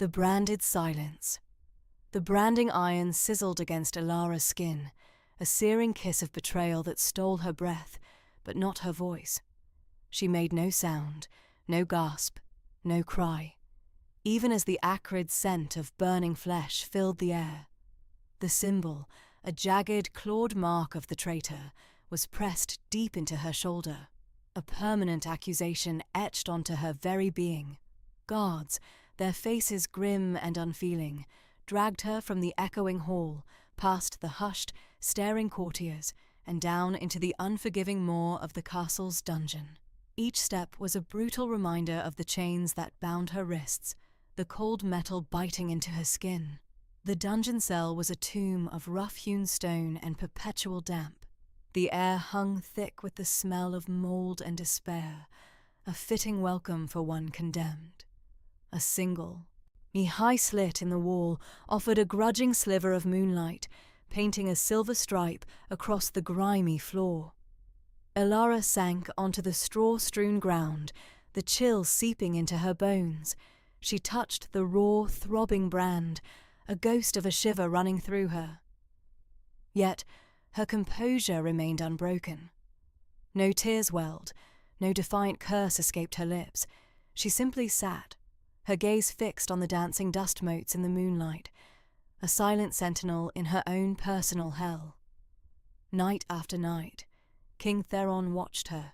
The branded silence. The branding iron sizzled against Ilara's skin, a searing kiss of betrayal that stole her breath, but not her voice. She made no sound, no gasp, no cry, even as the acrid scent of burning flesh filled the air. The symbol, a jagged, clawed mark of the traitor, was pressed deep into her shoulder, a permanent accusation etched onto her very being. Guards, their faces grim and unfeeling, dragged her from the echoing hall, past the hushed, staring courtiers, and down into the unforgiving maw of the castle's dungeon. Each step was a brutal reminder of the chains that bound her wrists, the cold metal biting into her skin. The dungeon cell was a tomb of rough-hewn stone and perpetual damp. The air hung thick with the smell of mold and despair, a fitting welcome for one condemned. A single, knee-high slit in the wall offered a grudging sliver of moonlight, painting a silver stripe across the grimy floor. Ilara sank onto the straw-strewn ground, the chill seeping into her bones. She touched the raw, throbbing brand, a ghost of a shiver running through her. Yet her composure remained unbroken. No tears welled, no defiant curse escaped her lips. She simply sat, her gaze fixed on the dancing dust motes in the moonlight, a silent sentinel in her own personal hell. Night after night, King Theron watched her.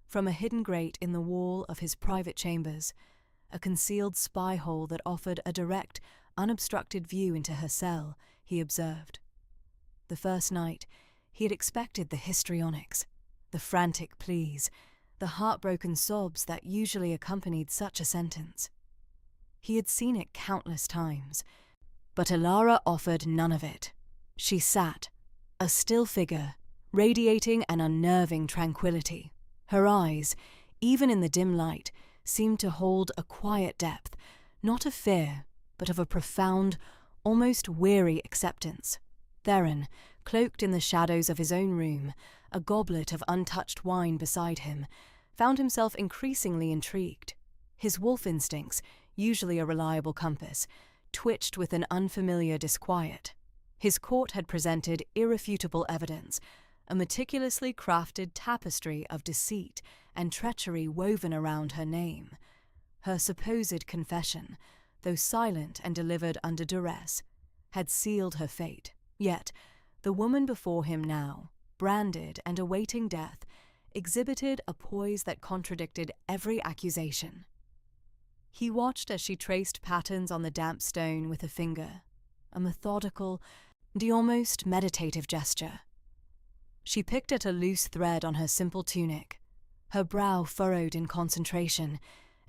From a hidden grate in the wall of his private chambers, a concealed spy hole that offered a direct, unobstructed view into her cell, he observed. The first night, he had expected the histrionics, the frantic pleas, the heartbroken sobs that usually accompanied such a sentence. He had seen it countless times, but Ilara offered none of it. She sat, a still figure, radiating an unnerving tranquility. Her eyes, even in the dim light, seemed to hold a quiet depth, not of fear, but of a profound, almost weary acceptance. Theron, cloaked in the shadows of his own room, a goblet of untouched wine beside him, found himself increasingly intrigued. His wolf instincts, usually a reliable compass, twitched with an unfamiliar disquiet. His court had presented irrefutable evidence, a meticulously crafted tapestry of deceit and treachery woven around her name. Her supposed confession, though silent and delivered under duress, had sealed her fate. Yet, the woman before him now, branded and awaiting death, exhibited a poise that contradicted every accusation. He watched as she traced patterns on the damp stone with a finger, a methodical, the almost meditative gesture. She picked at a loose thread on her simple tunic, her brow furrowed in concentration,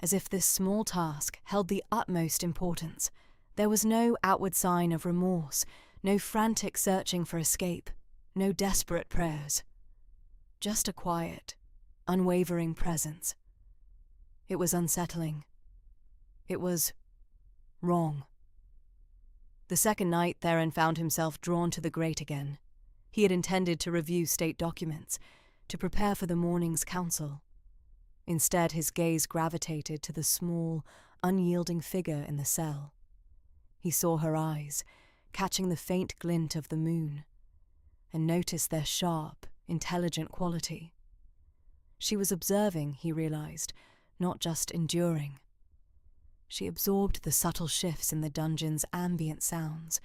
as if this small task held the utmost importance. There was no outward sign of remorse, no frantic searching for escape, no desperate prayers. Just a quiet, unwavering presence. It was unsettling. It was wrong. The second night, Theron found himself drawn to the grate again. He had intended to review state documents, to prepare for the morning's council. Instead, his gaze gravitated to the small, unyielding figure in the cell. He saw her eyes, catching the faint glint of the moon, and noticed their sharp, intelligent quality. She was observing, he realized, not just enduring. She absorbed the subtle shifts in the dungeon's ambient sounds,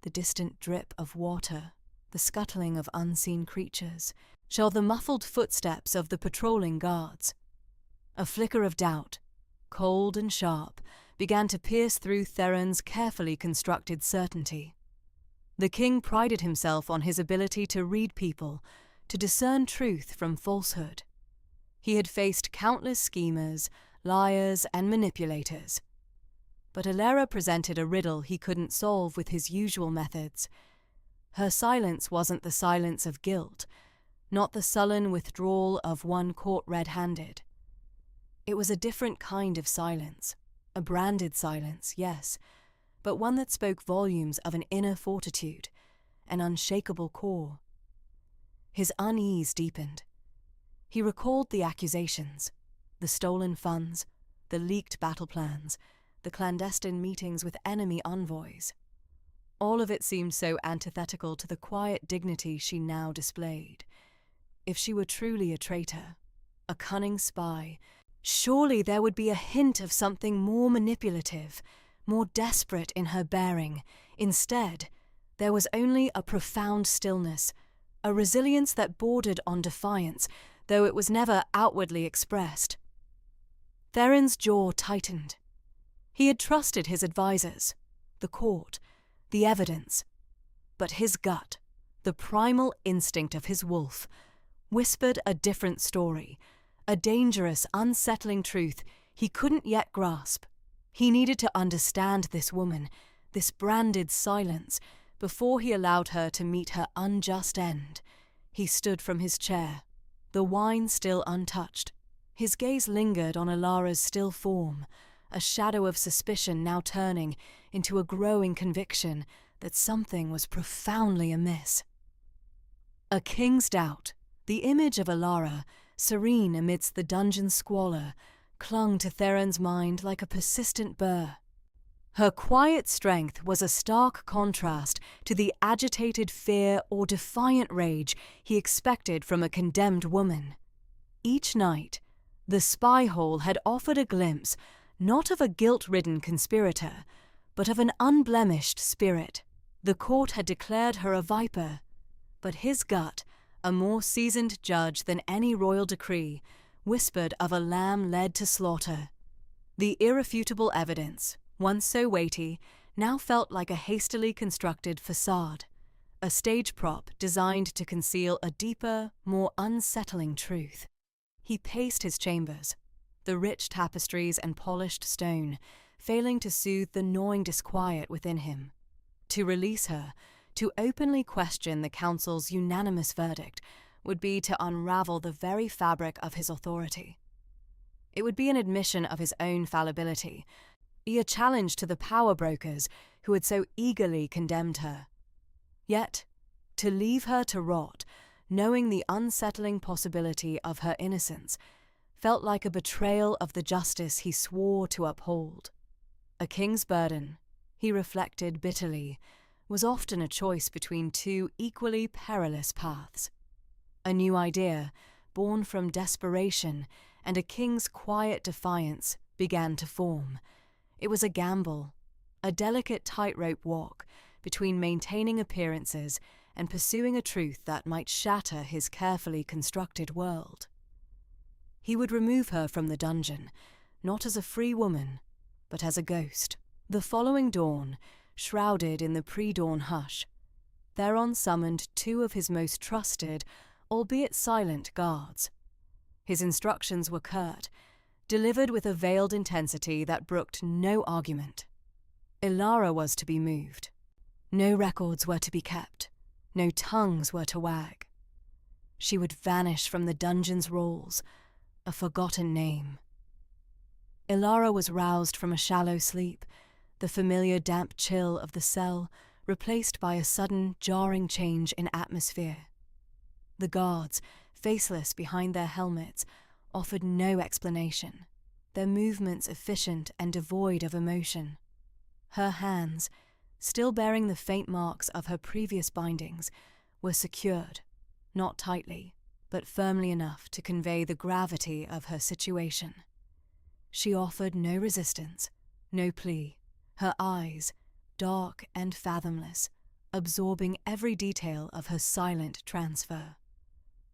the distant drip of water, the scuttling of unseen creatures, the muffled footsteps of the patrolling guards. A flicker of doubt, cold and sharp, began to pierce through Theron's carefully constructed certainty. The king prided himself on his ability to read people, to discern truth from falsehood. He had faced countless schemers, liars, and manipulators. But Ilara presented a riddle he couldn't solve with his usual methods. Her silence wasn't the silence of guilt, not the sullen withdrawal of one caught red-handed. It was a different kind of silence, a branded silence, yes, but one that spoke volumes of an inner fortitude, an unshakable core. His unease deepened. He recalled the accusations, the stolen funds, the leaked battle plans, the clandestine meetings with enemy envoys. All of it seemed so antithetical to the quiet dignity she now displayed. If she were truly a traitor, a cunning spy, surely there would be a hint of something more manipulative, more desperate in her bearing. Instead, there was only a profound stillness, a resilience that bordered on defiance, though it was never outwardly expressed. Theron's jaw tightened. He had trusted his advisors, the court, the evidence. But his gut, the primal instinct of his wolf, whispered a different story, a dangerous, unsettling truth he couldn't yet grasp. He needed to understand this woman, this branded silence, before he allowed her to meet her unjust end. He stood from his chair, the wine still untouched. His gaze lingered on Alara's still form, a shadow of suspicion now turning into a growing conviction that something was profoundly amiss. A king's doubt, the image of Alara, serene amidst the dungeon's squalor, clung to Theron's mind like a persistent burr. Her quiet strength was a stark contrast to the agitated fear or defiant rage he expected from a condemned woman. Each night, the spy hole had offered a glimpse not of a guilt-ridden conspirator, but of an unblemished spirit. The court had declared her a viper, but his gut, a more seasoned judge than any royal decree, whispered of a lamb led to slaughter. The irrefutable evidence, once so weighty, now felt like a hastily constructed facade, a stage prop designed to conceal a deeper, more unsettling truth. He paced his chambers, the rich tapestries and polished stone, failing to soothe the gnawing disquiet within him. To release her, to openly question the council's unanimous verdict, would be to unravel the very fabric of his authority. It would be an admission of his own fallibility, be a challenge to the power brokers who had so eagerly condemned her. Yet, to leave her to rot, knowing the unsettling possibility of her innocence, felt like a betrayal of the justice he swore to uphold. A king's burden, he reflected bitterly, was often a choice between two equally perilous paths. A new idea, born from desperation and a king's quiet defiance, began to form. It was a gamble, a delicate tightrope walk between maintaining appearances and pursuing a truth that might shatter his carefully constructed world. He would remove her from the dungeon, not as a free woman, but as a ghost. The following dawn, shrouded in the pre-dawn hush, Theron summoned two of his most trusted, albeit silent, guards. His instructions were curt, delivered with a veiled intensity that brooked no argument. Alara was to be moved. No records were to be kept. No tongues were to wag. She would vanish from the dungeon's rolls, a forgotten name. Alara was roused from a shallow sleep, the familiar damp chill of the cell replaced by a sudden, jarring change in atmosphere. The guards, faceless behind their helmets, offered no explanation, their movements efficient and devoid of emotion. Her hands, still bearing the faint marks of her previous bindings, were secured, not tightly, but firmly enough to convey the gravity of her situation. She offered no resistance, no plea, her eyes, dark and fathomless, absorbing every detail of her silent transfer.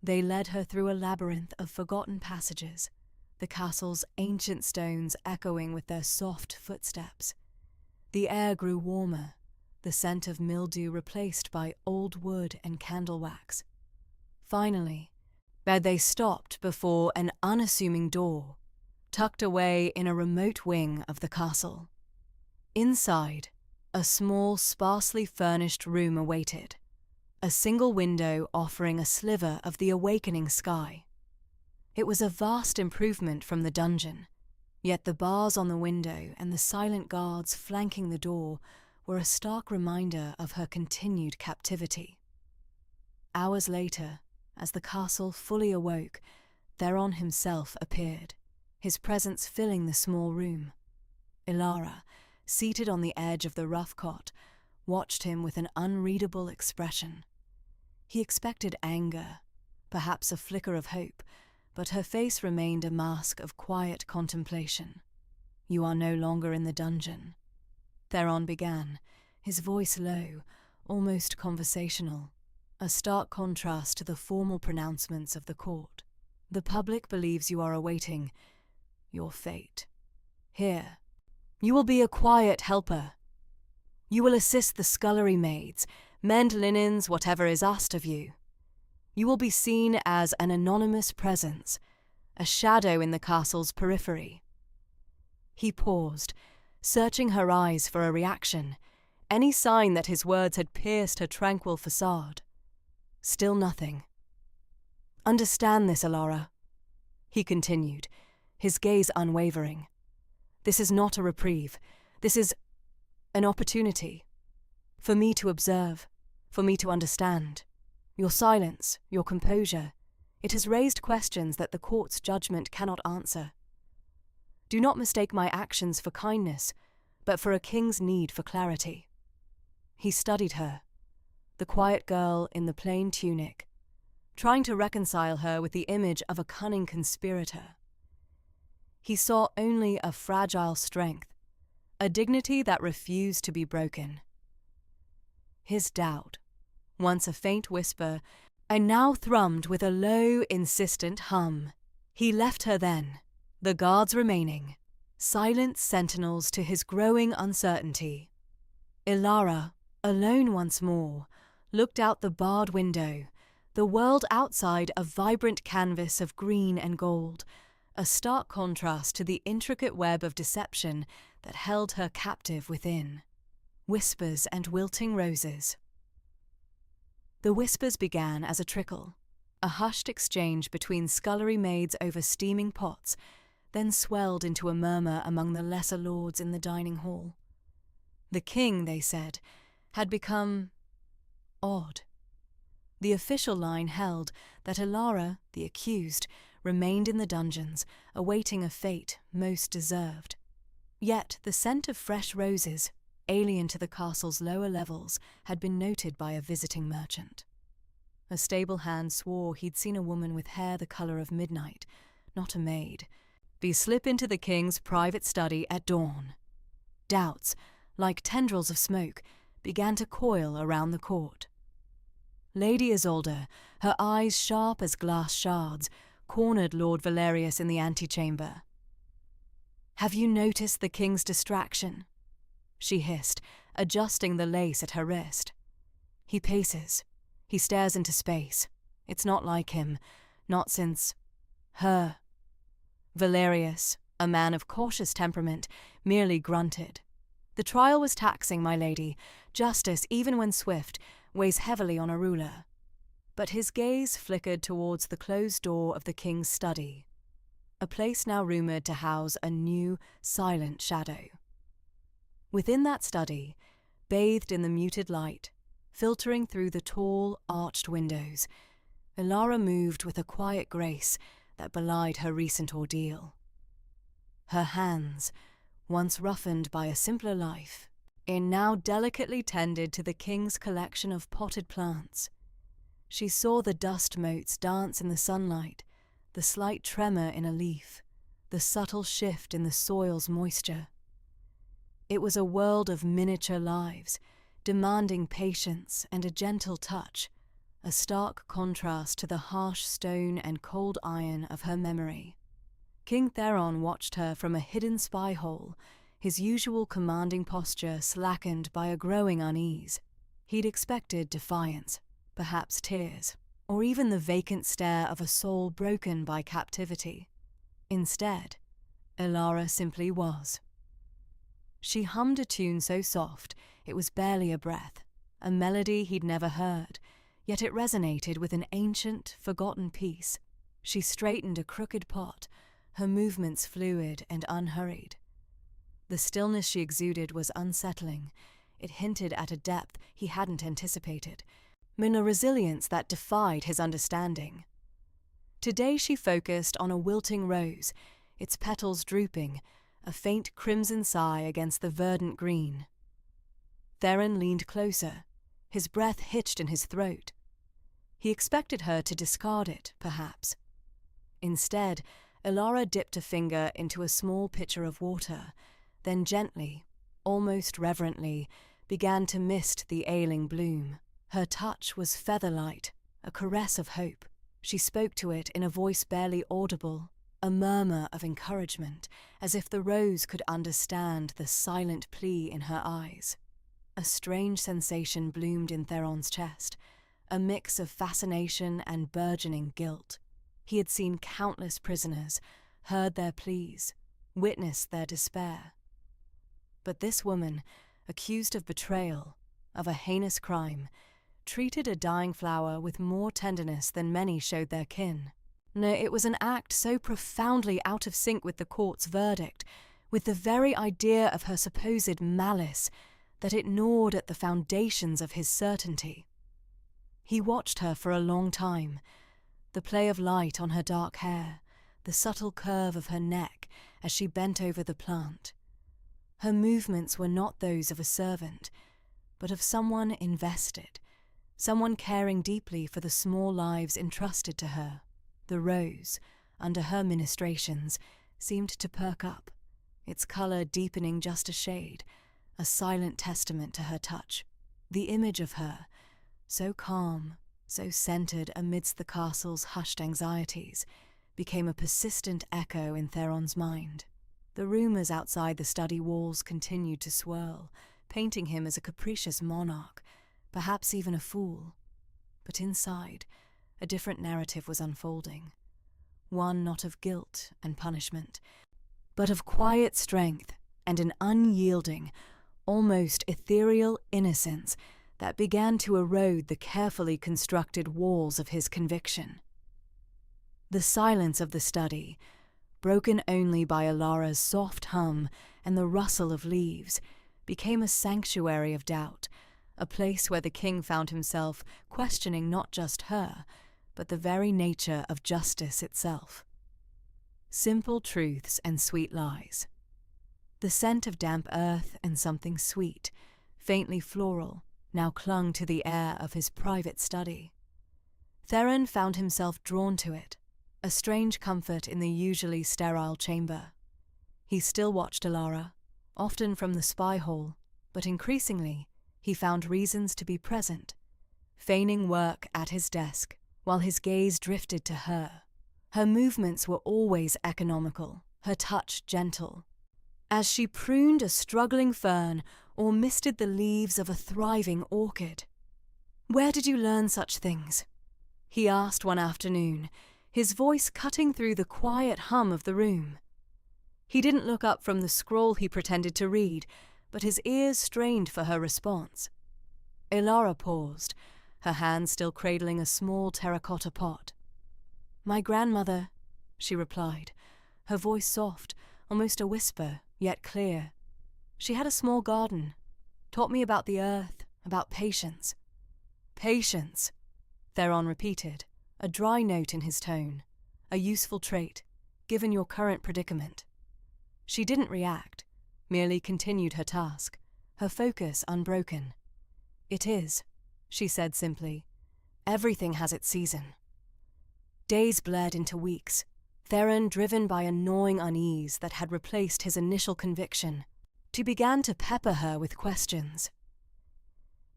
They led her through a labyrinth of forgotten passages, the castle's ancient stones echoing with their soft footsteps. The air grew warmer, the scent of mildew replaced by old wood and candle wax. Finally, they stopped before an unassuming door, tucked away in a remote wing of the castle. Inside, a small, sparsely furnished room awaited, a single window offering a sliver of the awakening sky. It was a vast improvement from the dungeon, yet the bars on the window and the silent guards flanking the door were a stark reminder of her continued captivity. Hours later, as the castle fully awoke, Theron himself appeared, his presence filling the small room. Ilara, seated on the edge of the rough cot, watched him with an unreadable expression. He expected anger, perhaps a flicker of hope, but her face remained a mask of quiet contemplation. "You are no longer in the dungeon," Theron began, his voice low, almost conversational, a stark contrast to the formal pronouncements of the court. "The public believes you are awaiting your fate. Here, you will be a quiet helper. You will assist the scullery maids, mend linens, whatever is asked of you. You will be seen as an anonymous presence, a shadow in the castle's periphery." He paused, searching her eyes for a reaction, any sign that his words had pierced her tranquil facade. Still nothing. "Understand this, Ilara," he continued, his gaze unwavering. "This is not a reprieve. This is an opportunity. For me to observe, for me to understand. Your silence, your composure, it has raised questions that the court's judgment cannot answer. Do not mistake my actions for kindness, but for a king's need for clarity." He studied her, the quiet girl in the plain tunic, trying to reconcile her with the image of a cunning conspirator. He saw only a fragile strength, a dignity that refused to be broken. His doubt, once a faint whisper, and now thrummed with a low, insistent hum. He left her then, the guards remaining, silent sentinels to his growing uncertainty. Ilara, alone once more, looked out the barred window, the world outside a vibrant canvas of green and gold, a stark contrast to the intricate web of deception that held her captive within. Whispers and wilting roses. The whispers began as a trickle, a hushed exchange between scullery maids over steaming pots, then swelled into a murmur among the lesser lords in the dining hall. The king, they said, had become odd. The official line held that Ilara, the accused, remained in the dungeons, awaiting a fate most deserved. Yet the scent of fresh roses, alien to the castle's lower levels, had been noted by a visiting merchant. A stable hand swore he'd seen a woman with hair the colour of midnight, not a maid, slip into the king's private study at dawn. Doubts, like tendrils of smoke, began to coil around the court. Lady Isolde, her eyes sharp as glass shards, cornered Lord Valerius in the antechamber. "Have you noticed the king's distraction?" she hissed, adjusting the lace at her wrist. "He paces. He stares into space. It's not like him, not since her." Valerius, a man of cautious temperament, merely grunted. "The trial was taxing, my lady. Justice, even when swift, weighs heavily on a ruler." But his gaze flickered towards the closed door of the king's study, a place now rumoured to house a new, silent shadow. Within that study, bathed in the muted light, filtering through the tall, arched windows, Ilara moved with a quiet grace that belied her recent ordeal. Her hands, once roughened by a simpler life, now delicately tended to the king's collection of potted plants. She saw the dust motes dance in the sunlight, the slight tremor in a leaf, the subtle shift in the soil's moisture. It was a world of miniature lives, demanding patience and a gentle touch, a stark contrast to the harsh stone and cold iron of her memory. King Theron watched her from a hidden spy hole, his usual commanding posture slackened by a growing unease. He'd expected defiance, perhaps tears, or even the vacant stare of a soul broken by captivity. Instead, Ilara simply was. She hummed a tune so soft it was barely a breath, a melody he'd never heard, yet it resonated with an ancient, forgotten peace. She straightened a crooked pot, her movements fluid and unhurried. The stillness she exuded was unsettling. It hinted at a depth he hadn't anticipated, a resilience that defied his understanding. Today she focused on a wilting rose, its petals drooping, a faint crimson sigh against the verdant green. Theron leaned closer, his breath hitched in his throat. He expected her to discard it, perhaps. Instead, Elara dipped a finger into a small pitcher of water, then gently, almost reverently, began to mist the ailing bloom. Her touch was feather-light, a caress of hope. She spoke to it in a voice barely audible, a murmur of encouragement, as if the rose could understand the silent plea in her eyes. A strange sensation bloomed in Theron's chest, a mix of fascination and burgeoning guilt. He had seen countless prisoners, heard their pleas, witnessed their despair. But this woman, accused of betrayal, of a heinous crime, treated a dying flower with more tenderness than many showed their kin. No, it was an act so profoundly out of sync with the court's verdict, with the very idea of her supposed malice, that it gnawed at the foundations of his certainty. He watched her for a long time, the play of light on her dark hair, the subtle curve of her neck as she bent over the plant. Her movements were not those of a servant, but of someone invested, someone caring deeply for the small lives entrusted to her. The rose, under her ministrations, seemed to perk up, its colour deepening just a shade, a silent testament to her touch. The image of her, so calm, so centred amidst the castle's hushed anxieties, became a persistent echo in Theron's mind. The rumours outside the study walls continued to swirl, painting him as a capricious monarch, perhaps even a fool. But inside, a different narrative was unfolding, one not of guilt and punishment, but of quiet strength and an unyielding, almost ethereal innocence that began to erode the carefully constructed walls of his conviction. The silence of the study, broken only by Elara's soft hum and the rustle of leaves, became a sanctuary of doubt, a place where the king found himself questioning not just her, but the very nature of justice itself. Simple truths and sweet lies. The scent of damp earth and something sweet, faintly floral, now clung to the air of his private study. Theron found himself drawn to it, a strange comfort in the usually sterile chamber. He still watched Elara, often from the spy hole, but increasingly he found reasons to be present, feigning work at his desk, while his gaze drifted to her. Her movements were always economical, her touch gentle. As she pruned a struggling fern or misted the leaves of a thriving orchid. "Where did you learn such things?" he asked one afternoon, his voice cutting through the quiet hum of the room. He didn't look up from the scroll he pretended to read, but his ears strained for her response. Elara paused, her hand still cradling a small terracotta pot. "My grandmother," she replied, her voice soft, almost a whisper, yet clear. "She had a small garden, taught me about the earth, about patience." "Patience," Theron repeated, a dry note in his tone, a useful trait, given your current predicament. She didn't react, merely continued her task, her focus unbroken. "It is," she said simply. "Everything has its season." Days bled into weeks, Theron driven by a gnawing unease that had replaced his initial conviction. He began to pepper her with questions.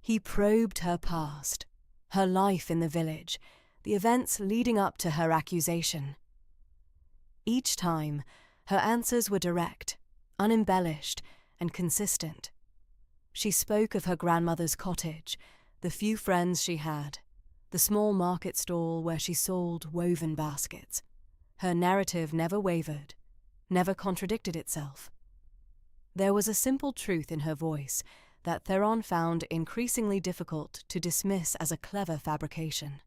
He probed her past, her life in the village, the events leading up to her accusation. Each time, her answers were direct, unembellished, and consistent. She spoke of her grandmother's cottage, the few friends she had, the small market stall where she sold woven baskets. Her narrative never wavered, never contradicted itself. There was a simple truth in her voice that Theron found increasingly difficult to dismiss as a clever fabrication.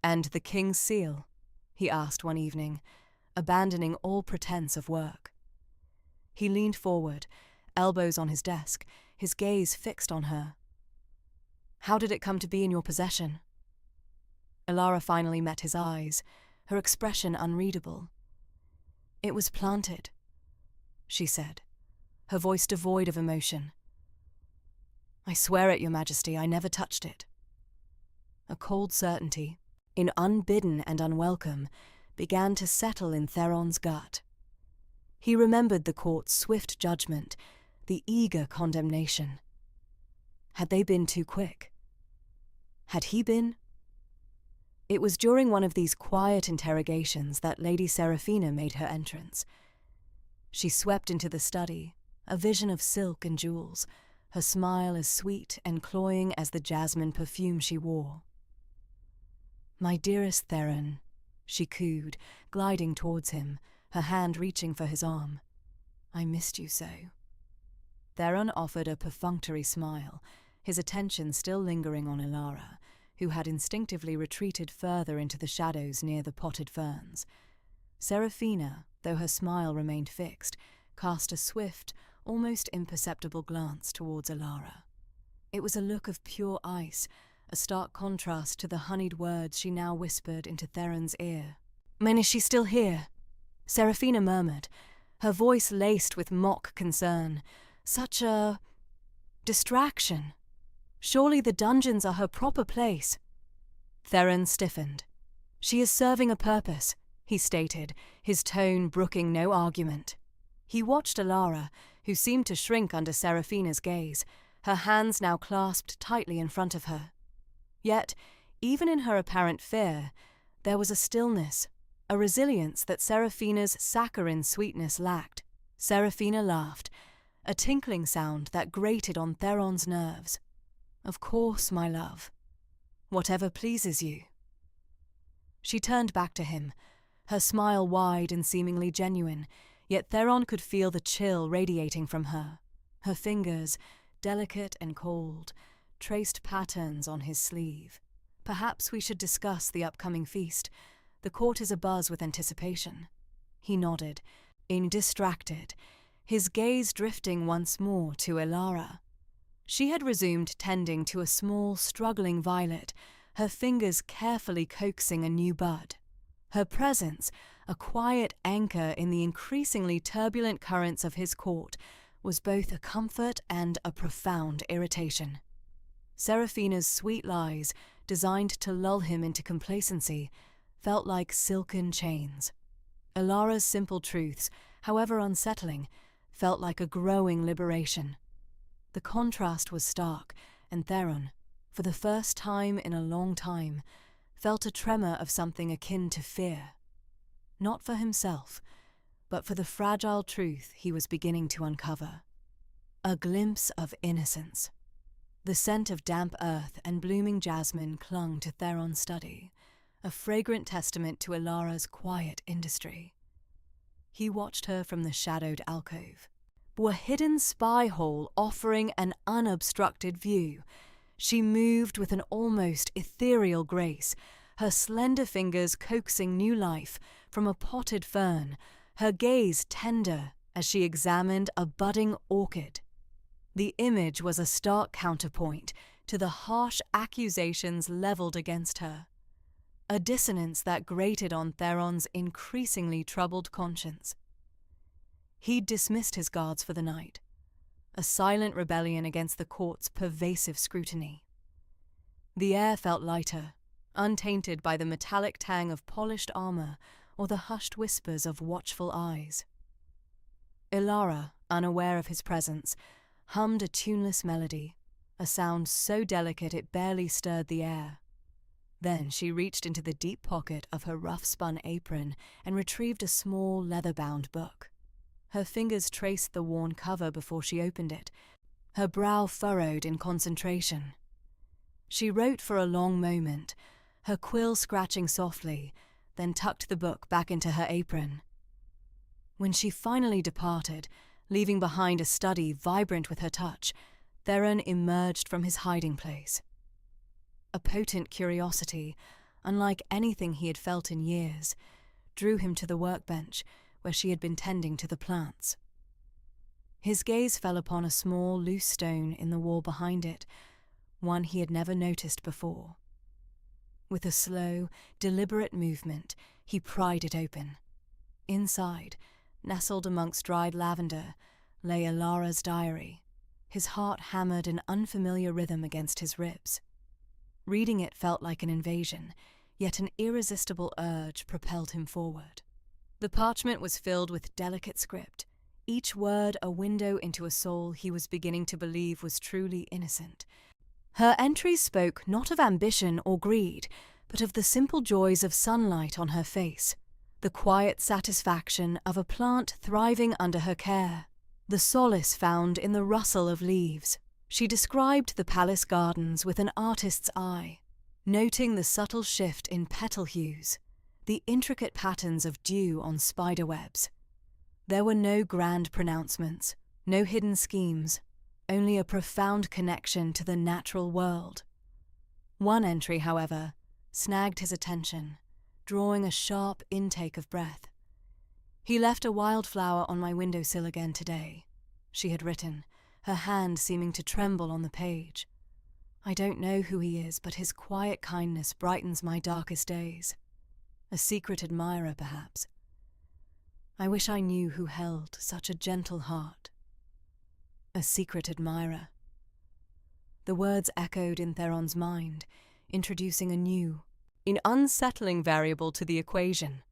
"And the king's seal?" he asked one evening, abandoning all pretense of work. He leaned forward, elbows on his desk, his gaze fixed on her. "How did it come to be in your possession?" Elara finally met his eyes, her expression unreadable. "It was planted. she said, her voice devoid of emotion. "I swear it, Your Majesty, I never touched it." A cold certainty, unbidden and unwelcome, began to settle in Theron's gut. He remembered the court's swift judgment, the eager condemnation. Had they been too quick? Had he been? It was during one of these quiet interrogations that Lady Seraphina made her entrance. She swept into the study, a vision of silk and jewels, her smile as sweet and cloying as the jasmine perfume she wore. "My dearest Theron," she cooed, gliding towards him, her hand reaching for his arm. "I missed you so." Theron offered a perfunctory smile, his attention still lingering on Elara, who had instinctively retreated further into the shadows near the potted ferns. Seraphina, though her smile remained fixed, cast a swift, almost imperceptible glance towards Elara. It was a look of pure ice, a stark contrast to the honeyed words she now whispered into Theron's ear. "Men, is she still here?" Seraphina murmured, her voice laced with mock concern. "Such a distraction. Surely the dungeons are her proper place." Theron stiffened. "She is serving a purpose," he stated, his tone brooking no argument. He watched Elara, who seemed to shrink under Seraphina's gaze, her hands now clasped tightly in front of her. Yet, even in her apparent fear, there was a stillness, a resilience that Seraphina's saccharine sweetness lacked. Seraphina laughed, a tinkling sound that grated on Theron's nerves. "Of course, my love. Whatever pleases you." She turned back to him, her smile wide and seemingly genuine, yet Theron could feel the chill radiating from her. Her fingers, delicate and cold, traced patterns on his sleeve. "Perhaps we should discuss the upcoming feast. The court is abuzz with anticipation." He nodded, distracted, his gaze drifting once more to Elara. She had resumed tending to a small, struggling violet, her fingers carefully coaxing a new bud. Her presence, a quiet anchor in the increasingly turbulent currents of his court, was both a comfort and a profound irritation. Seraphina's sweet lies, designed to lull him into complacency, felt like silken chains. Elara's simple truths, however unsettling, felt like a growing liberation. The contrast was stark, and Theron, for the first time in a long time, felt a tremor of something akin to fear. Not for himself, but for the fragile truth he was beginning to uncover. A glimpse of innocence. The scent of damp earth and blooming jasmine clung to Theron's study, a fragrant testament to Elara's quiet industry. He watched her from the shadowed alcove, a hidden spy hole offering an unobstructed view. She moved with an almost ethereal grace, her slender fingers coaxing new life from a potted fern, her gaze tender as she examined a budding orchid. The image was a stark counterpoint to the harsh accusations leveled against her, a dissonance that grated on Theron's increasingly troubled conscience. He'd dismissed his guards for the night, a silent rebellion against the court's pervasive scrutiny. The air felt lighter, untainted by the metallic tang of polished armor or the hushed whispers of watchful eyes. Elara, unaware of his presence, hummed a tuneless melody, a sound so delicate it barely stirred the air. Then she reached into the deep pocket of her rough-spun apron and retrieved a small, leather-bound book. Her fingers traced the worn cover before she opened it, her brow furrowed in concentration. She wrote for a long moment, her quill scratching softly, then tucked the book back into her apron. When she finally departed, leaving behind a study vibrant with her touch, Theron emerged from his hiding place. A potent curiosity, unlike anything he had felt in years, drew him to the workbench where she had been tending to the plants. His gaze fell upon a small, loose stone in the wall behind it, one he had never noticed before. With a slow, deliberate movement, he pried it open. Inside, Nestled amongst dried lavender lay Alara's diary, his heart hammered in unfamiliar rhythm against his ribs. Reading it felt like an invasion, yet an irresistible urge propelled him forward. The parchment was filled with delicate script, each word a window into a soul he was beginning to believe was truly innocent. Her entries spoke not of ambition or greed, but of the simple joys of sunlight on her face, the quiet satisfaction of a plant thriving under her care, the solace found in the rustle of leaves. She described the palace gardens with an artist's eye, noting the subtle shift in petal hues, the intricate patterns of dew on spiderwebs. There were no grand pronouncements, no hidden schemes, only a profound connection to the natural world. One entry, however, snagged his attention, drawing a sharp intake of breath. "He left a wildflower on my windowsill again today," she had written, her hand seeming to tremble on the page. "I don't know who he is, but his quiet kindness brightens my darkest days. A secret admirer, perhaps. I wish I knew who held such a gentle heart." A secret admirer. The words echoed in Theron's mind, introducing a new, an unsettling variable to the equation.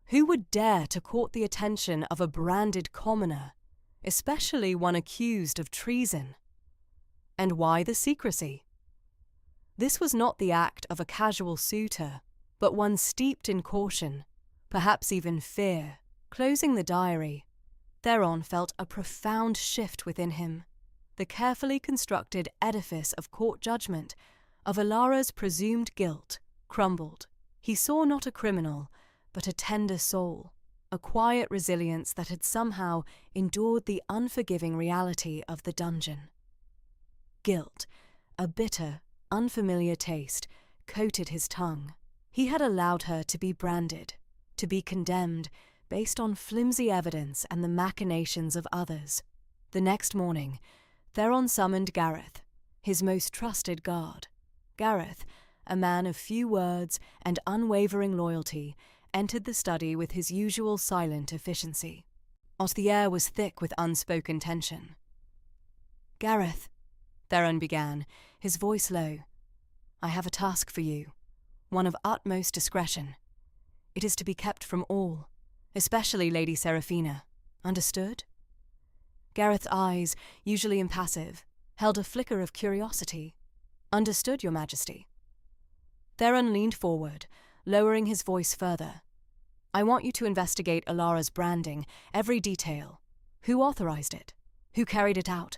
Who would dare to court the attention of a branded commoner, especially one accused of treason? And why the secrecy? This was not the act of a casual suitor, but one steeped in caution, perhaps even fear. Closing the diary, Theron felt a profound shift within him. The carefully constructed edifice of court judgment, of Alara's presumed guilt, crumbled. He saw not a criminal, but a tender soul, a quiet resilience that had somehow endured the unforgiving reality of the dungeon. Guilt, a bitter, unfamiliar taste, coated his tongue. He had allowed her to be branded, to be condemned, based on flimsy evidence and the machinations of others. The next morning, Theron summoned Gareth, his most trusted guard. Gareth, a man of few words and unwavering loyalty, entered the study with his usual silent efficiency. The air was thick with unspoken tension. "Gareth," Theron began, his voice low, "I have a task for you, one of utmost discretion. It is to be kept from all, especially Lady Seraphina. Understood?" Gareth's eyes, usually impassive, held a flicker of curiosity. "Understood, Your Majesty." Theron leaned forward, lowering his voice further. "I want you to investigate Alara's branding, every detail. Who authorized it? Who carried it out?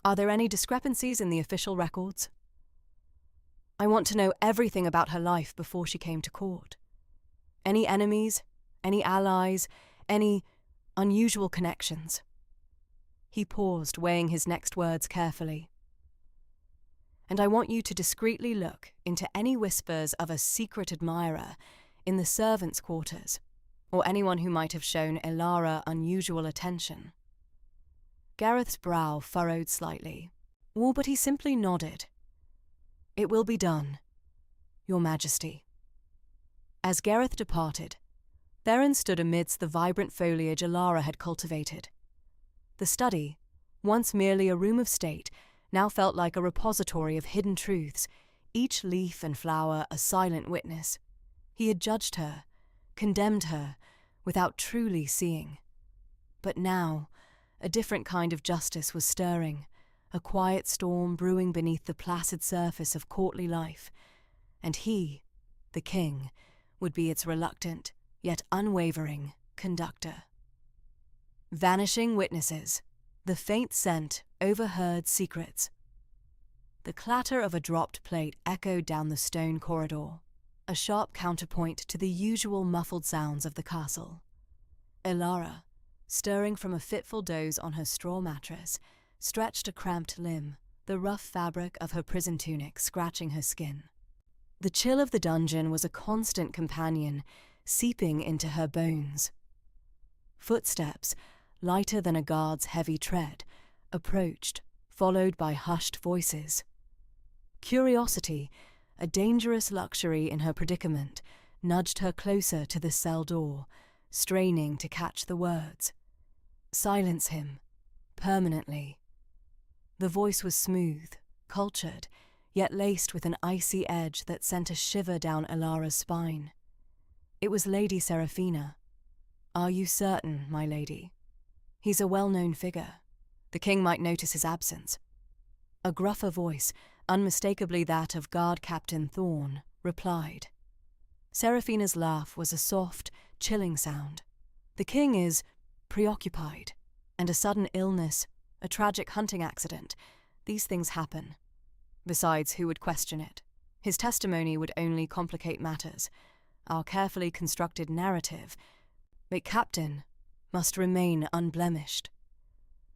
Are there any discrepancies in the official records? I want to know everything about her life before she came to court. Any enemies, any allies, any unusual connections." He paused, weighing his next words carefully. "And I want you to discreetly look into any whispers of a secret admirer in the servants' quarters, or anyone who might have shown Alara unusual attention." Gareth's brow furrowed slightly. But he simply nodded. "It will be done, Your Majesty." As Gareth departed, Theron stood amidst the vibrant foliage Alara had cultivated. The study, once merely a room of state, now felt like a repository of hidden truths, each leaf and flower a silent witness. He had judged her, condemned her, without truly seeing. But now, a different kind of justice was stirring, a quiet storm brewing beneath the placid surface of courtly life, and he, the king, would be its reluctant, yet unwavering, conductor. Vanishing witnesses, the faint scent, overheard secrets. The clatter of a dropped plate echoed down the stone corridor, a sharp counterpoint to the usual muffled sounds of the castle. Alara, stirring from a fitful doze on her straw mattress, stretched a cramped limb, the rough fabric of her prison tunic scratching her skin. The chill of the dungeon was a constant companion, seeping into her bones. Footsteps, lighter than a guard's heavy tread, approached, followed by hushed voices. Curiosity, a dangerous luxury in her predicament, nudged her closer to the cell door, straining to catch the words. Silence him, permanently. The voice was smooth, cultured, yet laced with an icy edge that sent a shiver down Alara's spine. It was Lady Seraphina. "Are you certain, my lady? He's a well-known figure. The king might notice his absence." A gruffer voice, unmistakably that of Guard Captain Thorne, replied. Seraphina's laugh was a soft, chilling sound. "The king is preoccupied, and a sudden illness, a tragic hunting accident, these things happen. Besides, who would question it? His testimony would only complicate matters. Our carefully constructed narrative, but Captain, must remain unblemished."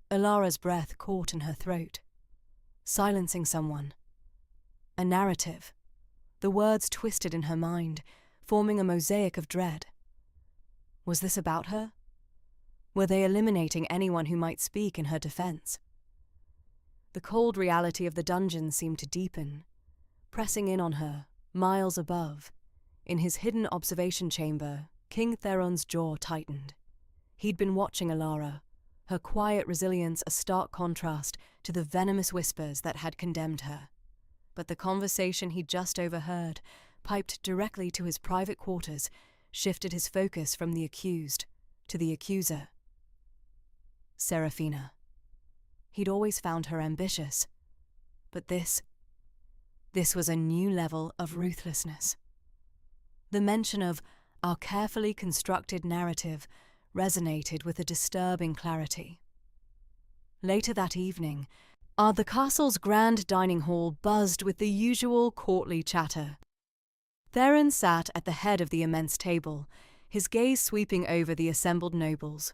Alara's breath caught in her throat. Silencing someone. A narrative. The words twisted in her mind, forming a mosaic of dread. Was this about her? Were they eliminating anyone who might speak in her defense? The cold reality of the dungeon seemed to deepen, pressing in on her, miles above. In his hidden observation chamber, King Theron's jaw tightened. He'd been watching Alara, her quiet resilience a stark contrast to the venomous whispers that had condemned her. But the conversation he'd just overheard, piped directly to his private quarters, shifted his focus from the accused to the accuser. Seraphina. He'd always found her ambitious. But this was a new level of ruthlessness. The mention of our carefully constructed narrative resonated with a disturbing clarity. Later that evening, the castle's grand dining hall buzzed with the usual courtly chatter. Theron sat at the head of the immense table, his gaze sweeping over the assembled nobles.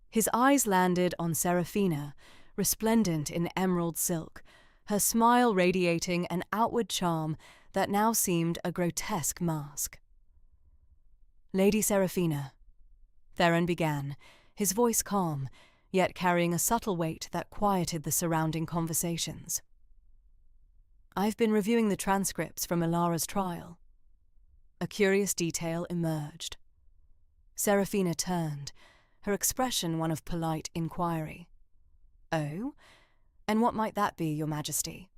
His eyes landed on Seraphina, resplendent in emerald silk, her smile radiating an outward charm that now seemed a grotesque mask. "Lady Seraphina," Theron began, his voice calm, yet carrying a subtle weight that quieted the surrounding conversations. "I've been reviewing the transcripts from Alara's trial." A curious detail emerged. Seraphina turned, her expression one of polite inquiry. "Oh? And what might that be, Your Majesty?"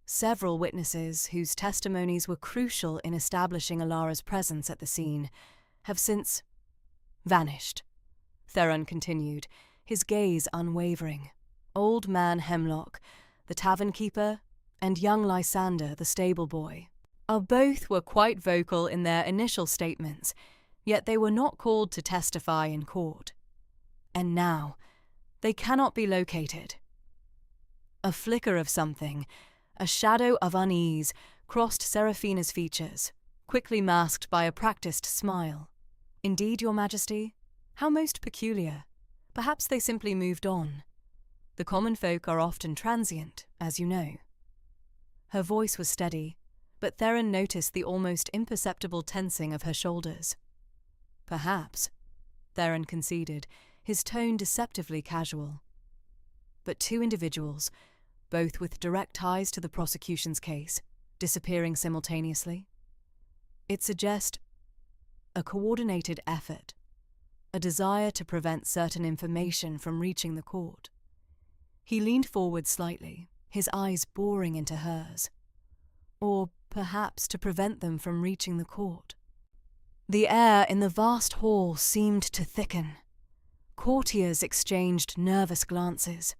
Several witnesses, whose testimonies were crucial in establishing Alara's presence at the scene, have since vanished, Theron continued, his gaze unwavering. Old man Hemlock, the tavern keeper, and young Lysander, the stable boy. Both were quite vocal in their initial statements, yet they were not called to testify in court. And now, they cannot be located. A flicker of something, a shadow of unease, crossed Seraphina's features, quickly masked by a practiced smile. "Indeed, Your Majesty? How most peculiar. Perhaps they simply moved on. The common folk are often transient, as you know." Her voice was steady, but Theron noticed the almost imperceptible tensing of her shoulders. "Perhaps," Theron conceded, his tone deceptively casual. But two individuals, both with direct ties to the prosecution's case, disappearing simultaneously? It suggests a coordinated effort, a desire to prevent certain information from reaching the court. He leaned forward slightly, his eyes boring into hers. Or perhaps to prevent them from reaching the court. The air in the vast hall seemed to thicken. Courtiers exchanged nervous glances.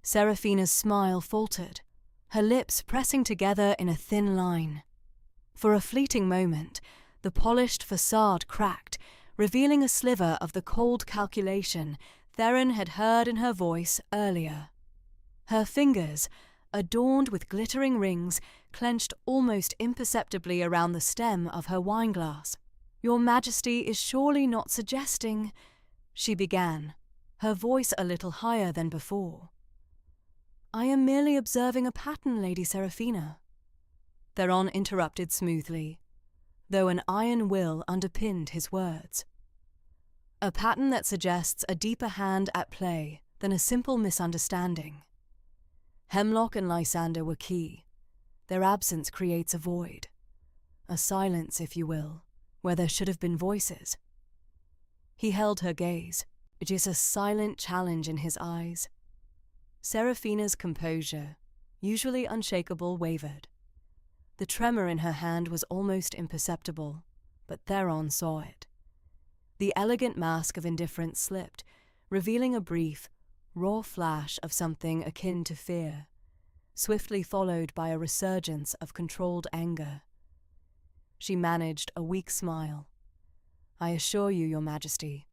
Seraphina's smile faltered, her lips pressing together in a thin line. For a fleeting moment, the polished facade cracked, revealing a sliver of the cold calculation Theron had heard in her voice earlier. Her fingers, adorned with glittering rings, clenched almost imperceptibly around the stem of her wineglass. "Your Majesty is surely not suggesting—" she began, her voice a little higher than before. "I am merely observing a pattern, Lady Seraphina," Theron interrupted smoothly, though an iron will underpinned his words. "A pattern that suggests a deeper hand at play than a simple misunderstanding. Hemlock and Lysander were key. Their absence creates a void. A silence, if you will, where there should have been voices." He held her gaze, just a silent challenge in his eyes. Seraphina's composure, usually unshakable, wavered. The tremor in her hand was almost imperceptible, but Theron saw it. The elegant mask of indifference slipped, revealing a brief, raw flash of something akin to fear, swiftly followed by a resurgence of controlled anger. She managed a weak smile. "I assure you, Your Majesty,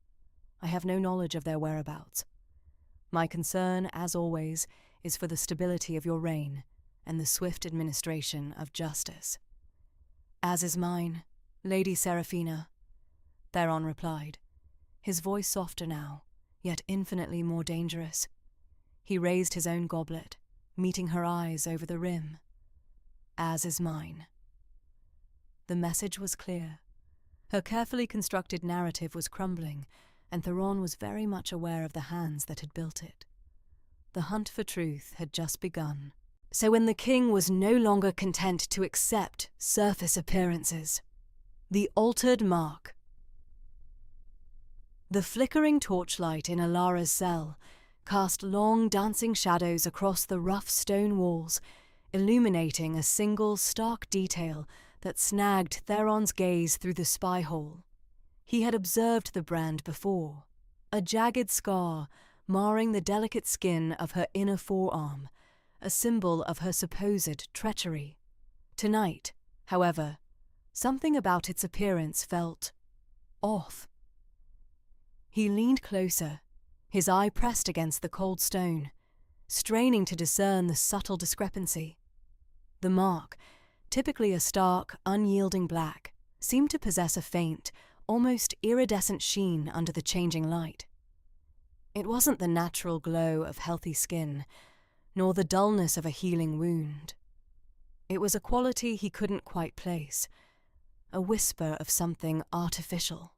I have no knowledge of their whereabouts. My concern, as always, is for the stability of your reign and the swift administration of justice." "As is mine, Lady Seraphina," Theron replied, his voice softer now, yet infinitely more dangerous. He raised his own goblet, meeting her eyes over the rim. "As is mine." The message was clear. Her carefully constructed narrative was crumbling, and Theron was very much aware of the hands that had built it. The hunt for truth had just begun. So when the king was no longer content to accept surface appearances, the altered mark. The flickering torchlight in Alara's cell cast long dancing shadows across the rough stone walls, illuminating a single stark detail that snagged Theron's gaze through the spy hole. He had observed the brand before, a jagged scar marring the delicate skin of her inner forearm, a symbol of her supposed treachery. Tonight, however, something about its appearance felt off. He leaned closer, his eye pressed against the cold stone, straining to discern the subtle discrepancy. The mark, typically a stark, unyielding black, seemed to possess a faint, almost iridescent sheen under the changing light. It wasn't the natural glow of healthy skin, nor the dullness of a healing wound. It was a quality he couldn't quite place, a whisper of something artificial.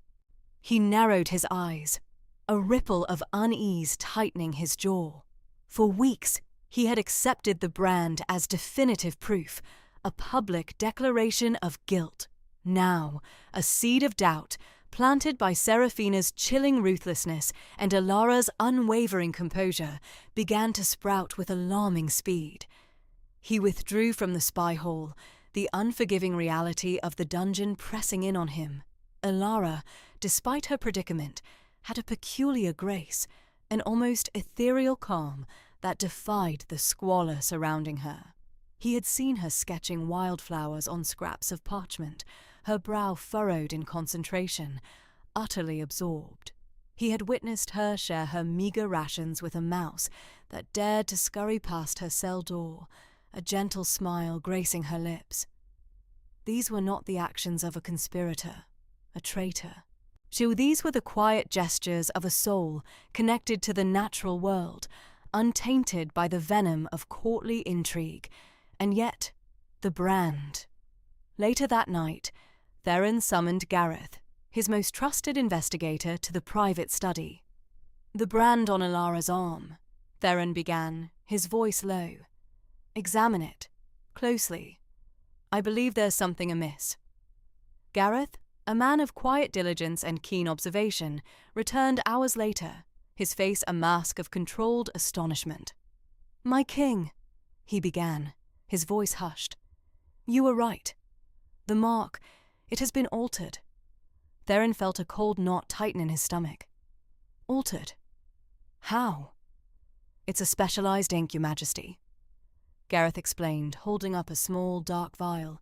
He narrowed his eyes, a ripple of unease tightening his jaw. For weeks, he had accepted the brand as definitive proof, a public declaration of guilt. Now, a seed of doubt, planted by Seraphina's chilling ruthlessness and Alara's unwavering composure, began to sprout with alarming speed. He withdrew from the spy hole, the unforgiving reality of the dungeon pressing in on him. Alara, despite her predicament, had a peculiar grace, an almost ethereal calm that defied the squalor surrounding her. He had seen her sketching wildflowers on scraps of parchment, her brow furrowed in concentration, utterly absorbed. He had witnessed her share her meagre rations with a mouse that dared to scurry past her cell door, a gentle smile gracing her lips. These were not the actions of a conspirator, a traitor. These were the quiet gestures of a soul connected to the natural world, untainted by the venom of courtly intrigue, and yet the brand. Later that night, Theron summoned Gareth, his most trusted investigator, to the private study. "The brand on Alara's arm," Theron began, his voice low. "Examine it, closely. I believe there's something amiss." Gareth, a man of quiet diligence and keen observation, returned hours later, his face a mask of controlled astonishment. "My king," he began, his voice hushed. "You were right. The mark, it has been altered." Theron felt a cold knot tighten in his stomach. "Altered? How?" "It's a specialized ink, Your Majesty," Gareth explained, holding up a small, dark vial,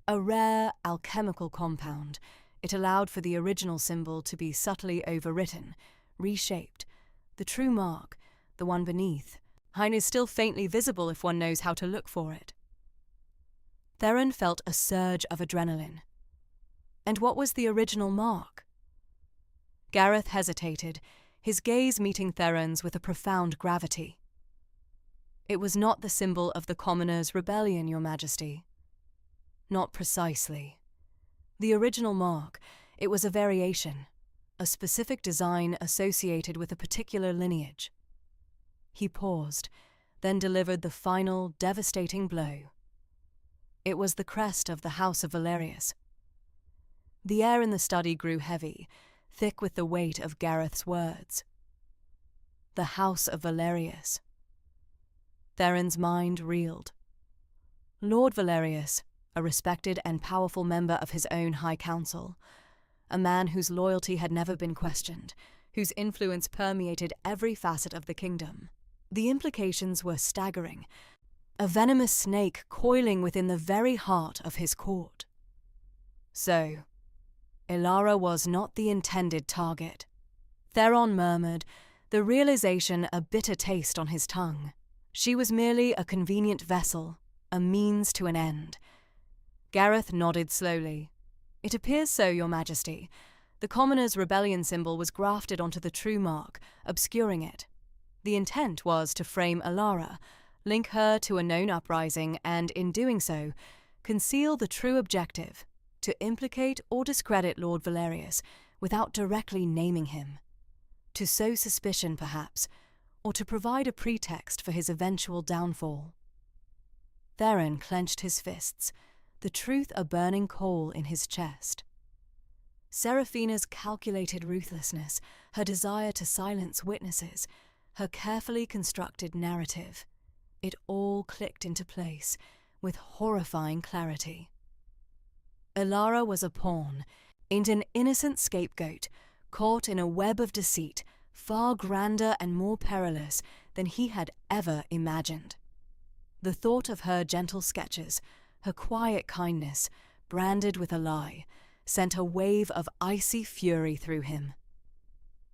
a rare alchemical compound. It allowed for the original symbol to be subtly overwritten, reshaped. The true mark, the one beneath, is still faintly visible if one knows how to look for it. Theron felt a surge of adrenaline. And what was the original mark? Gareth hesitated, his gaze meeting Theron's with a profound gravity. "It was not the symbol of the commoners' rebellion, Your Majesty." "Not precisely. The original mark, it was a variation, a specific design associated with a particular lineage." He paused, then delivered the final, devastating blow. It was the crest of the House of Valerius. The air in the study grew heavy. thick with the weight of Gareth's words. The House of Valerius. Theron's mind reeled. Lord Valerius, a respected and powerful member of his own High Council, a man whose loyalty had never been questioned, whose influence permeated every facet of the kingdom. The implications were staggering. A venomous snake coiling within the very heart of his court. So, Ilara was not the intended target. Theron murmured, the realization a bitter taste on his tongue. She was merely a convenient vessel, a means to an end. Gareth nodded slowly. It appears so, Your Majesty. The commoner's rebellion symbol was grafted onto the true mark, obscuring it. The intent was to frame Ilara, link her to a known uprising, and, in doing so, conceal the true objective, to implicate or discredit Lord Valerius without directly naming him. To sow suspicion, perhaps, or to provide a pretext for his eventual downfall. Theron clenched his fists, the truth a burning coal in his chest. Seraphina's calculated ruthlessness, her desire to silence witnesses, her carefully constructed narrative, it all clicked into place with horrifying clarity. Ilara was a pawn, and an innocent scapegoat, caught in a web of deceit far grander and more perilous than he had ever imagined. The thought of her gentle sketches, her quiet kindness, branded with a lie, sent a wave of icy fury through him.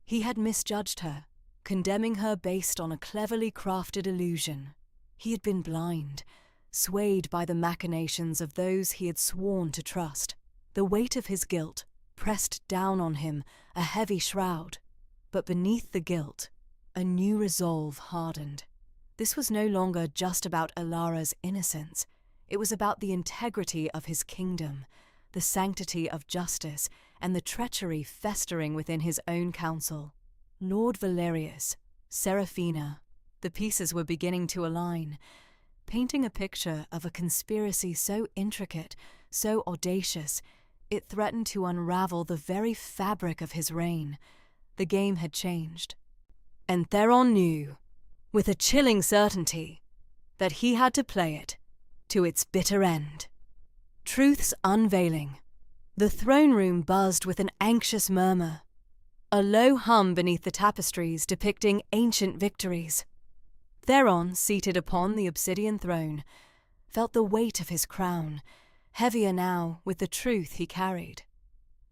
He had misjudged her, condemning her based on a cleverly crafted illusion. He had been blind, swayed by the machinations of those he had sworn to trust. The weight of his guilt pressed down on him, a heavy shroud. But beneath the guilt, a new resolve hardened. This was no longer just about Ilara's innocence. It was about the integrity of his kingdom, the sanctity of justice, and the treachery festering within his own council. Lord Valerius, Seraphina, the pieces were beginning to align, painting a picture of a conspiracy so intricate, so audacious, it threatened to unravel the very fabric of his reign. The game had changed. And Theron knew, with a chilling certainty, that he had to play it to its bitter end. Truth's unveiling. The throne room buzzed with an anxious murmur, a low hum beneath the tapestries depicting ancient victories. Theron, seated upon the obsidian throne, felt the weight of his crown, heavier now with the truth he carried.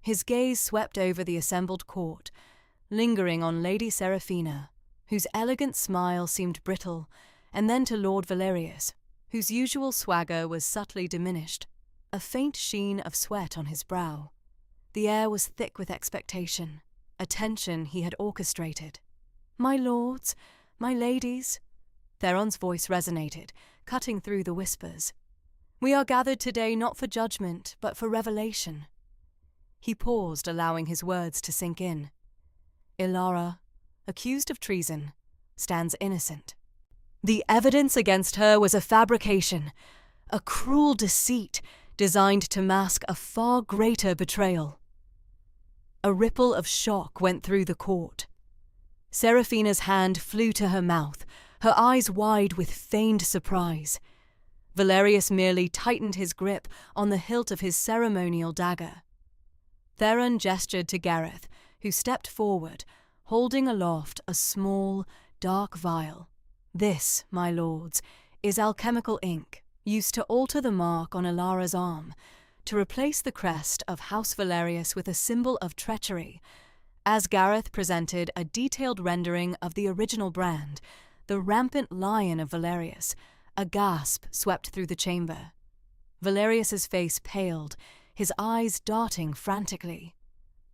His gaze swept over the assembled court, lingering on Lady Seraphina, whose elegant smile seemed brittle, and then to Lord Valerius, whose usual swagger was subtly diminished, a faint sheen of sweat on his brow. The air was thick with expectation, a tension he had orchestrated. "My lords, my ladies," Theron's voice resonated, cutting through the whispers. "We are gathered today not for judgment, but for revelation." He paused, allowing his words to sink in. Ilara, accused of treason, stands innocent. The evidence against her was a fabrication, a cruel deceit designed to mask a far greater betrayal. A ripple of shock went through the court. Seraphina's hand flew to her mouth, her eyes wide with feigned surprise. Valerius merely tightened his grip on the hilt of his ceremonial dagger. Theron gestured to Gareth, who stepped forward, holding aloft a small, dark vial. "This, my lords, is alchemical ink, used to alter the mark on Ilara's arm, to replace the crest of House Valerius with a symbol of treachery." As Gareth presented a detailed rendering of the original brand, the rampant lion of Valerius, a gasp swept through the chamber. Valerius's face paled, his eyes darting frantically.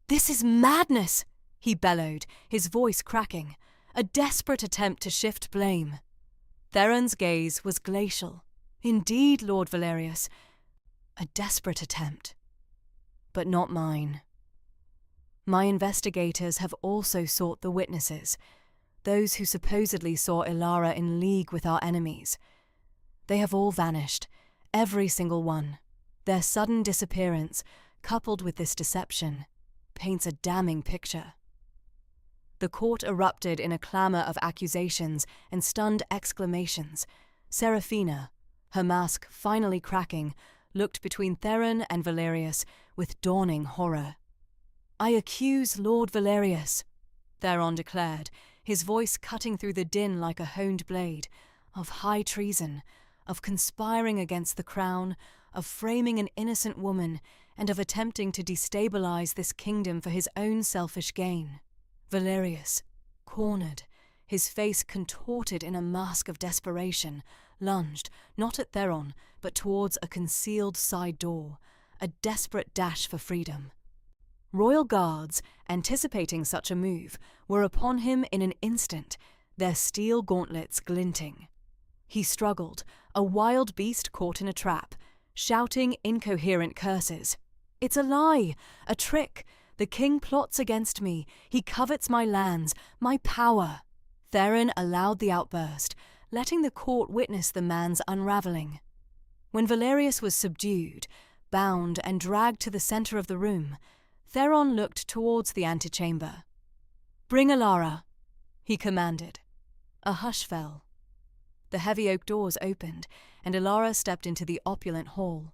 "This is madness!" he bellowed, his voice cracking, a desperate attempt to shift blame. Theron's gaze was glacial. "Indeed, Lord Valerius, a desperate attempt. But not mine. My investigators have also sought the witnesses, those who supposedly saw Ilara in league with our enemies. They have all vanished, every single one. Their sudden disappearance, coupled with this deception, paints a damning picture. The court erupted in a clamour of accusations and stunned exclamations. Seraphina, her mask finally cracking, looked between Theron and Valerius with dawning horror. "I accuse Lord Valerius," Theron declared, his voice cutting through the din like a honed blade, "of high treason, of conspiring against the crown, of framing an innocent woman, and of attempting to destabilize this kingdom for his own selfish gain." Valerius, cornered, his face contorted in a mask of desperation, lunged, not at Theron, but towards a concealed side door, a desperate dash for freedom. Royal guards, anticipating such a move, were upon him in an instant, their steel gauntlets glinting. He struggled, a wild beast caught in a trap, shouting incoherent curses. "It's a lie! A trick! The king plots against me. He covets my lands, my power." Theron allowed the outburst, letting the court witness the man's unravelling. When Valerius was subdued, bound and dragged to the centre of the room, Theron looked towards the antechamber. "Bring Alara," he commanded. A hush fell. The heavy oak doors opened, and Alara stepped into the opulent hall.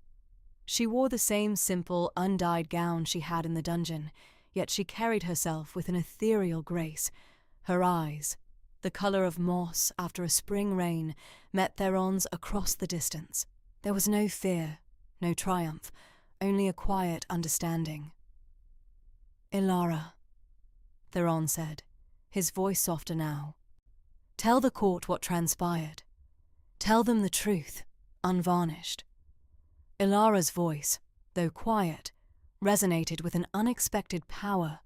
She wore the same simple, undyed gown she had in the dungeon, yet she carried herself with an ethereal grace. Her eyes, the colour of moss after a spring rain, met Theron's across the distance. There was no fear, no triumph, only a quiet understanding. "Alara," Theron said, his voice softer now. "Tell the court what transpired. Tell them the truth, unvarnished." Alara's voice, though quiet, resonated with an unexpected power,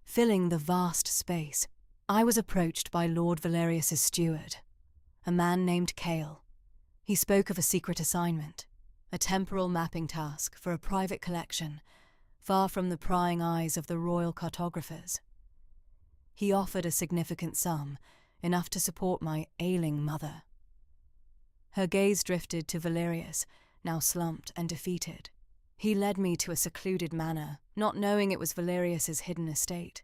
filling the vast space. "I was approached by Lord Valerius's steward, a man named Cale. He spoke of a secret assignment, a temporal mapping task for a private collection, far from the prying eyes of the royal cartographers. He offered a significant sum, enough to support my ailing mother." Her gaze drifted to Valerius, now slumped and defeated. "He led me to a secluded manor, not knowing it was Valerius's hidden estate.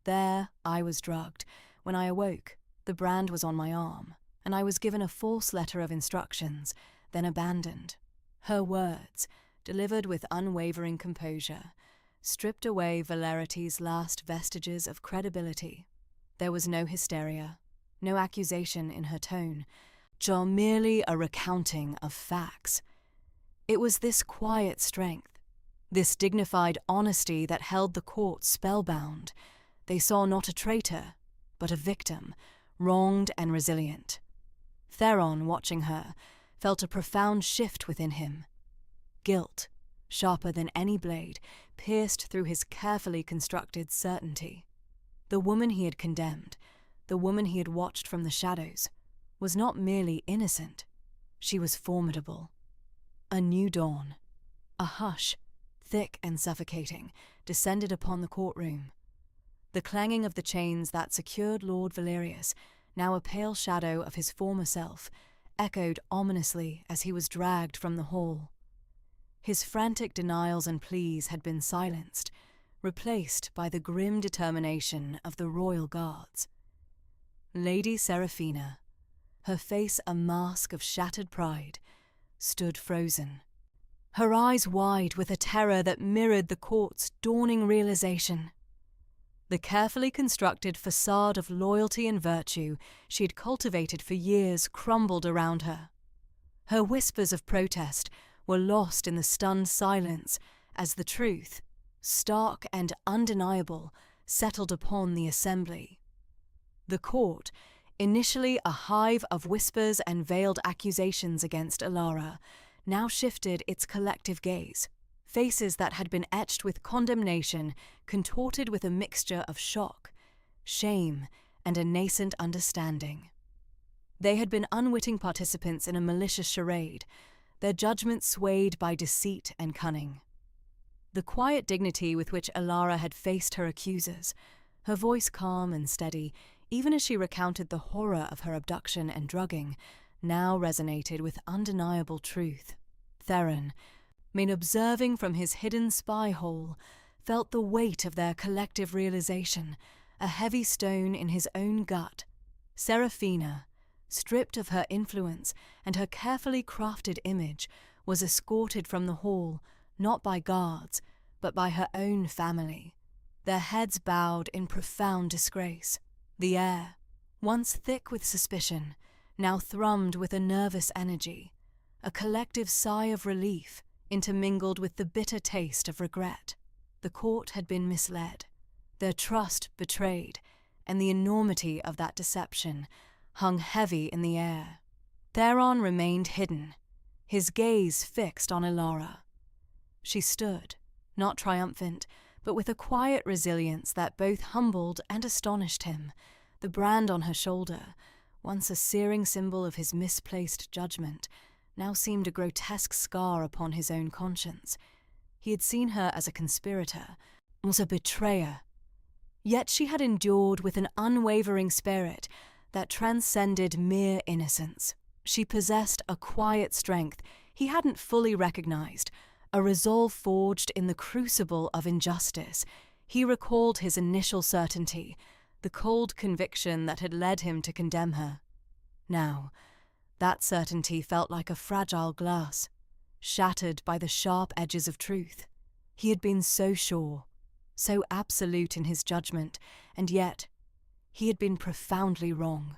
There I was drugged. When I awoke, the brand was on my arm, and I was given a false letter of instructions, then abandoned." Her words, delivered with unwavering composure, stripped away Valerity's last vestiges of credibility. There was no hysteria, no accusation in her tone, merely a recounting of facts. It was this quiet strength, this dignified honesty that held the court spellbound. They saw not a traitor, but a victim, wronged and resilient. Theron, watching her, felt a profound shift within him. Guilt, sharper than any blade, pierced through his carefully constructed certainty. The woman he had condemned, the woman he had watched from the shadows, was not merely innocent. She was formidable. A new dawn. A hush, thick and suffocating, descended upon the courtroom. The clanging of the chains that secured Lord Valerius, now a pale shadow of his former self, echoed ominously as he was dragged from the hall. His frantic denials and pleas had been silenced, replaced by the grim determination of the royal guards. Lady Seraphina, her face a mask of shattered pride, stood frozen, her eyes wide with a terror that mirrored the court's dawning realization. The carefully constructed facade of loyalty and virtue she had cultivated for years crumbled around her. Her whispers of protest were lost in the stunned silence as the truth, stark and undeniable, settled upon the assembly. The court, initially a hive of whispers and veiled accusations against Alara, now shifted its collective gaze. Faces that had been etched with condemnation contorted with a mixture of shock, shame, and a nascent understanding. They had been unwitting participants in a malicious charade, their judgment swayed by deceit and cunning. The quiet dignity with which Alara had faced her accusers, her voice calm and steady, even as she recounted the horror of her abduction and drugging, now resonated with undeniable truth. Theron, observing from his hidden spy hole, felt the weight of their collective realization, a heavy stone in his own gut. Seraphina, stripped of her influence and her carefully crafted image, was escorted from the hall, not by guards, but by her own family, their heads bowed in profound disgrace. The air, once thick with suspicion, now thrummed with a nervous energy, a collective sigh of relief intermingled with the bitter taste of regret. The court had been misled, their trust betrayed, and the enormity of that deception hung heavy in the air. Theron remained hidden, his gaze fixed on Elara. She stood, not triumphant, but with a quiet resilience that both humbled and astonished him. The brand on her shoulder, once a searing symbol of his misplaced judgment, now seemed a grotesque scar upon his own conscience. He had seen her as a conspirator, as a betrayer. Yet she had endured with an unwavering spirit that transcended mere innocence. She possessed a quiet strength he hadn't fully recognized, a resolve forged in the crucible of injustice. He recalled his initial certainty, the cold conviction that had led him to condemn her. Now, that certainty felt like a fragile glass, shattered by the sharp edges of truth. He had been so sure, so absolute in his judgment, and yet he had been profoundly wrong.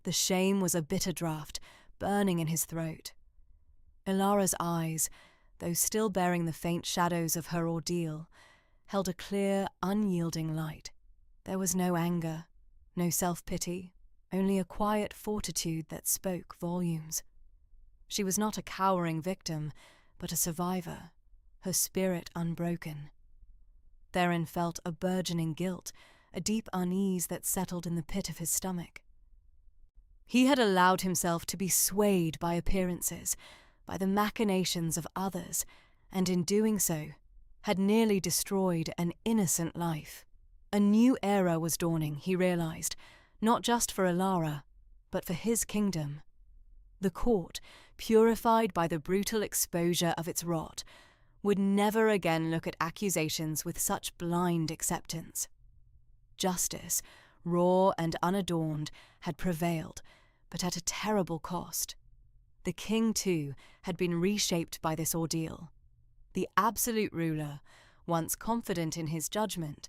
The shame was a bitter draught, burning in his throat. Elara's eyes, though still bearing the faint shadows of her ordeal, held a clear, unyielding light. There was no anger, no self-pity, only a quiet fortitude that spoke volumes. She was not a cowering victim, but a survivor, her spirit unbroken. Theron felt a burgeoning guilt, a deep unease that settled in the pit of his stomach. He had allowed himself to be swayed by appearances, by the machinations of others, and in doing so, had nearly destroyed an innocent life. A new era was dawning, he realized, not just for Elara, but for his kingdom. The court, purified by the brutal exposure of its rot, would never again look at accusations with such blind acceptance. Justice, raw and unadorned, had prevailed, but at a terrible cost. The king, too, had been reshaped by this ordeal. The absolute ruler, once confident in his judgment,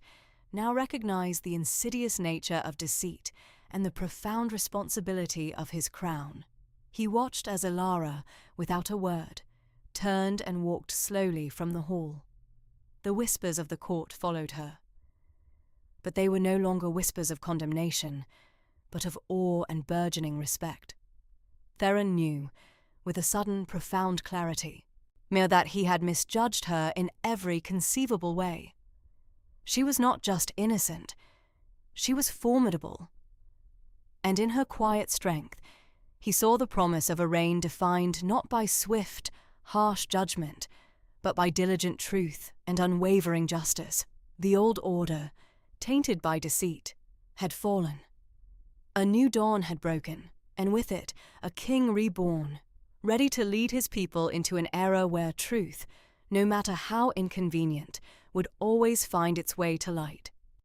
now recognized the insidious nature of deceit and the profound responsibility of his crown. He watched as Elara, without a word, turned and walked slowly from the hall. The whispers of the court followed her. But they were no longer whispers of condemnation, but of awe and burgeoning respect. Theron knew, with a sudden, profound clarity, that he had misjudged her in every conceivable way. She was not just innocent, she was formidable. And in her quiet strength, he saw the promise of a reign defined not by swift, harsh judgment, but by diligent truth and unwavering justice. The old order, tainted by deceit, had fallen. A new dawn had broken, and with it, a king reborn, ready to lead his people into an era where truth, no matter how inconvenient, would always find its way to light.